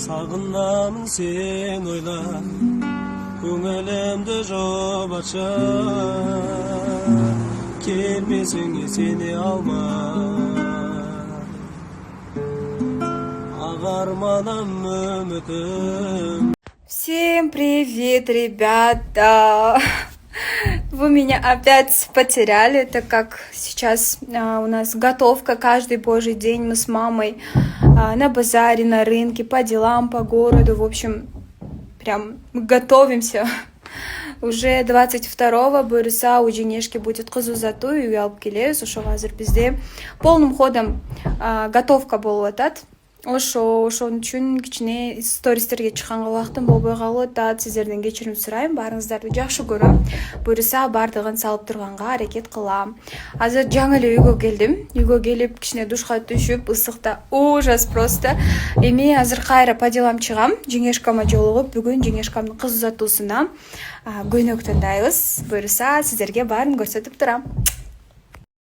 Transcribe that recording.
Сағынамын сен ойла, көңілімді жобача, келмесіңе сене алма. Ағарманам үмітім. Всем привет, ребята! Вы меня опять потеряли, так как сейчас у нас готовка каждый божий день. Мы с мамой на базаре, на рынке, по делам, по городу. В общем, прям готовимся. Уже 22-го буйруса у Женешки будет кызу зату и алып келебиз. Ошого азыр бизде полным ходом готовка болуп атат. Ошон үчүн кичине стористерге чыкканга убактым болбой калып атат. Сиздерден кечирим сурайм. Баарыңыздарды жакшы көрөм. Буйруса бардыгын салып турганга аракет кылам. Азыр жаңы эле үйгө келдим. Үйгө келип кичине душка түшүп, ысыкта ужас просто. Эми азыр кайра по делам чыгам. Жеңешкама жолугуп, бүгүн жеңешкамдын кыз узатуусуна көйнөк тандайбыз. Буйруса сиздерге баарын көрсөтүп турам.